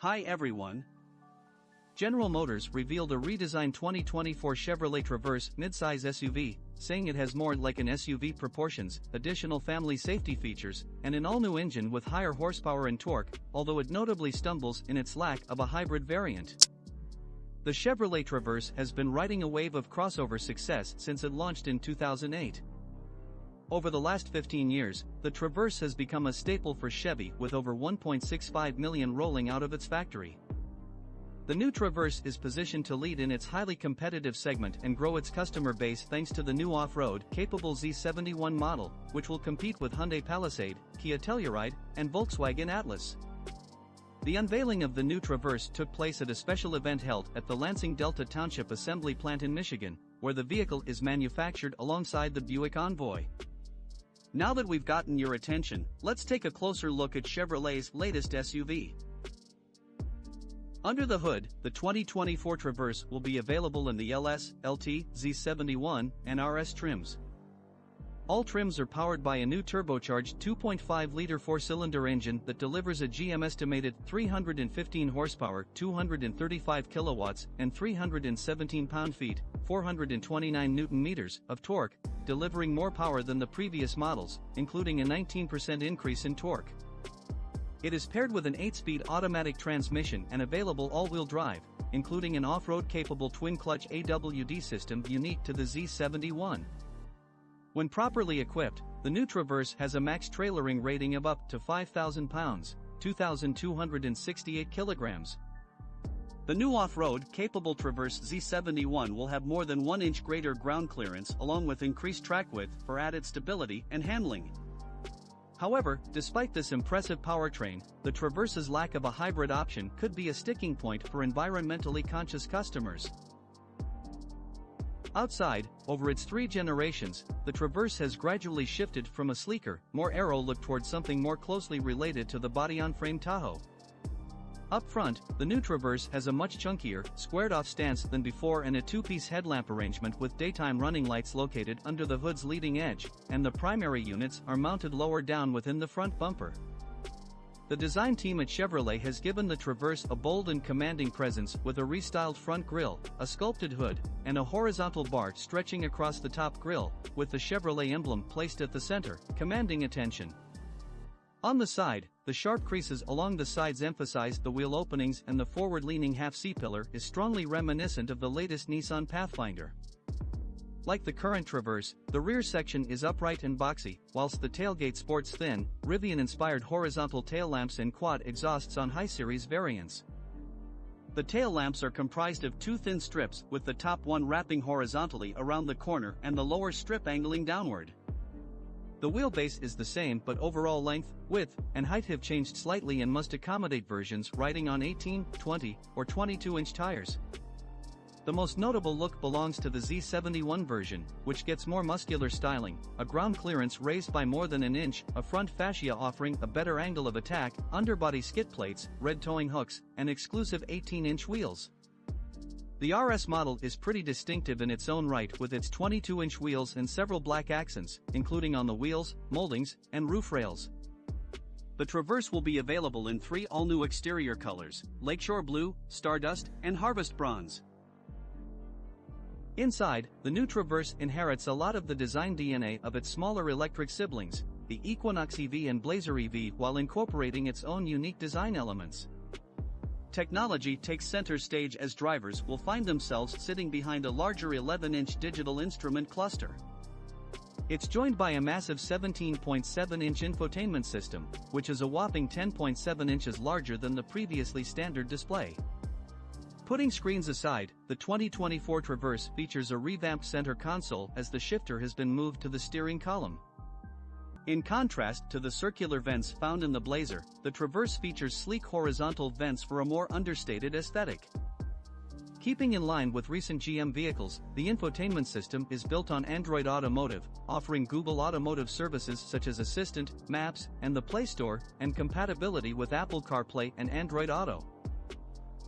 Hi everyone. General Motors revealed a redesigned 2024 Chevrolet Traverse midsize SUV, saying it has more like an SUV proportions, additional family safety features, and an all-new engine with higher horsepower and torque, although it notably stumbles in its lack of a hybrid variant. The Chevrolet Traverse has been riding a wave of crossover success since it launched in 2008. Over the last 15 years, the Traverse has become a staple for Chevy with over 1.65 million rolling out of its factory. The new Traverse is positioned to lead in its highly competitive segment and grow its customer base thanks to the new off-road capable Z71 model, which will compete with Hyundai Palisade, Kia Telluride, and Volkswagen Atlas. The unveiling of the new Traverse took place at a special event held at the Lansing Delta Township Assembly Plant in Michigan, where the vehicle is manufactured alongside the Buick Envoy. Now that we've gotten your attention, let's take a closer look at Chevrolet's latest SUV. Under the hood, the 2024 Traverse will be available in the LS, LT, Z71, and RS trims. All trims are powered by a new turbocharged 2.5-liter four-cylinder engine that delivers a GM-estimated 315 horsepower, 235 kilowatts, and 317 pound-feet, 429 newton-meters, of torque, delivering more power than the previous models, including a 19% increase in torque. It is paired with an 8-speed automatic transmission and available all-wheel drive, including an off-road capable twin-clutch AWD system unique to the Z71. When properly equipped, the new Traverse has a max trailering rating of up to 5,000 pounds, 2,268 kilograms. The new off-road capable Traverse Z71 will have more than 1-inch greater ground clearance along with increased track width for added stability and handling. However, despite this impressive powertrain, the Traverse's lack of a hybrid option could be a sticking point for environmentally conscious customers. Outside, over its 3 generations, the Traverse has gradually shifted from a sleeker, more aero look towards something more closely related to the body-on-frame Tahoe. Up front, the new Traverse has a much chunkier, squared-off stance than before and a 2-piece headlamp arrangement with daytime running lights located under the hood's leading edge, and the primary units are mounted lower down within the front bumper. The design team at Chevrolet has given the Traverse a bold and commanding presence with a restyled front grille, a sculpted hood, and a horizontal bar stretching across the top grille, with the Chevrolet emblem placed at the center, commanding attention. On the side, the sharp creases along the sides emphasize the wheel openings, and the forward-leaning half C-pillar is strongly reminiscent of the latest Nissan Pathfinder. Like the current Traverse, the rear section is upright and boxy, whilst the tailgate sports thin, Rivian-inspired horizontal tail lamps and quad exhausts on high-series variants. The tail lamps are comprised of 2 thin strips, with the top one wrapping horizontally around the corner and the lower strip angling downward. The wheelbase is the same, but overall length, width, and height have changed slightly and must accommodate versions riding on 18, 20, or 22-inch tires. The most notable look belongs to the Z71 version, which gets more muscular styling, a ground clearance raised by more than an inch, a front fascia offering a better angle of attack, underbody skid plates, red towing hooks, and exclusive 18-inch wheels. The RS model is pretty distinctive in its own right with its 22-inch wheels and several black accents, including on the wheels, moldings, and roof rails. The Traverse will be available in 3 all-new exterior colors: Lakeshore Blue, Stardust, and Harvest Bronze. Inside, the new Traverse inherits a lot of the design DNA of its smaller electric siblings, the Equinox EV and Blazer EV, while incorporating its own unique design elements. Technology takes center stage as drivers will find themselves sitting behind a larger 11-inch digital instrument cluster. It's joined by a massive 17.7-inch infotainment system, which is a whopping 10.7 inches larger than the previously standard display. Putting screens aside, the 2024 Traverse features a revamped center console as the shifter has been moved to the steering column. In contrast to the circular vents found in the Blazer, the Traverse features sleek horizontal vents for a more understated aesthetic. Keeping in line with recent GM vehicles, the infotainment system is built on Android Automotive, offering Google Automotive services such as Assistant, Maps, and the Play Store, and compatibility with Apple CarPlay and Android Auto.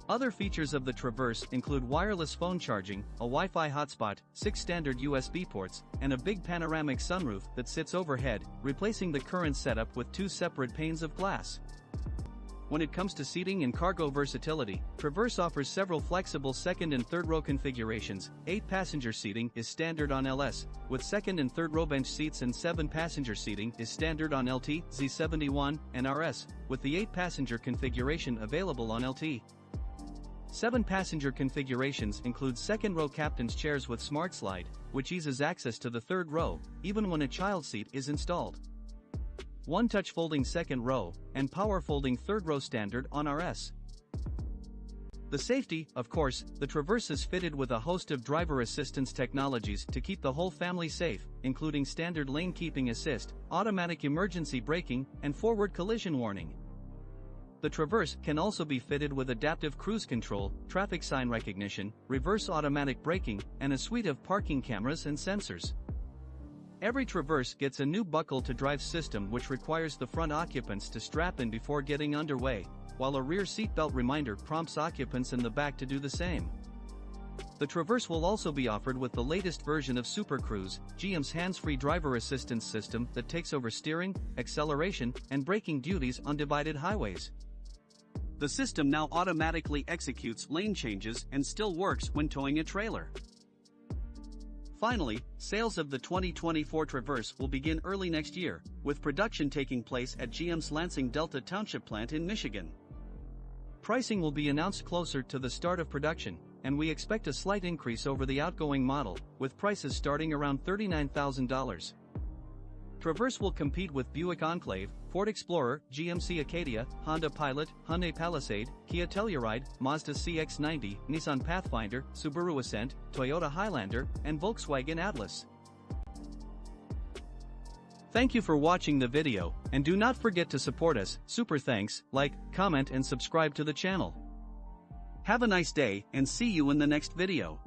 Other features of the Traverse include wireless phone charging, a Wi-Fi hotspot, 6 standard USB ports, and a big panoramic sunroof that sits overhead, replacing the current setup with 2 separate panes of glass. When it comes to seating and cargo versatility, Traverse offers several flexible second and third row configurations. 8-passenger seating is standard on LS, with second and third row bench seats, and 7-passenger seating is standard on LT, Z71, and RS, with the 8-passenger configuration available on LT. 7-passenger configurations include second-row captain's chairs with Smart Slide, which eases access to the third row, even when a child seat is installed. One-touch folding second row, and power folding third row standard on RS. The safety, of course, the Traverse is fitted with a host of driver assistance technologies to keep the whole family safe, including standard lane keeping assist, automatic emergency braking, and forward collision warning. The Traverse can also be fitted with adaptive cruise control, traffic sign recognition, reverse automatic braking, and a suite of parking cameras and sensors. Every Traverse gets a new buckle-to-drive system which requires the front occupants to strap in before getting underway, while a rear seatbelt reminder prompts occupants in the back to do the same. The Traverse will also be offered with the latest version of Super Cruise, GM's hands-free driver assistance system that takes over steering, acceleration, and braking duties on divided highways. The system now automatically executes lane changes and still works when towing a trailer. Finally, sales of the 2024 Traverse will begin early next year, with production taking place at GM's Lansing Delta Township plant in Michigan. Pricing will be announced closer to the start of production, and we expect a slight increase over the outgoing model, with prices starting around $39,000. Traverse will compete with Buick Enclave, Ford Explorer, GMC Acadia, Honda Pilot, Hyundai Palisade, Kia Telluride, Mazda CX-90, Nissan Pathfinder, Subaru Ascent, Toyota Highlander, and Volkswagen Atlas. Thank you for watching the video, and do not forget to support us. Super thanks, like, comment and subscribe to the channel. Have a nice day, and see you in the next video.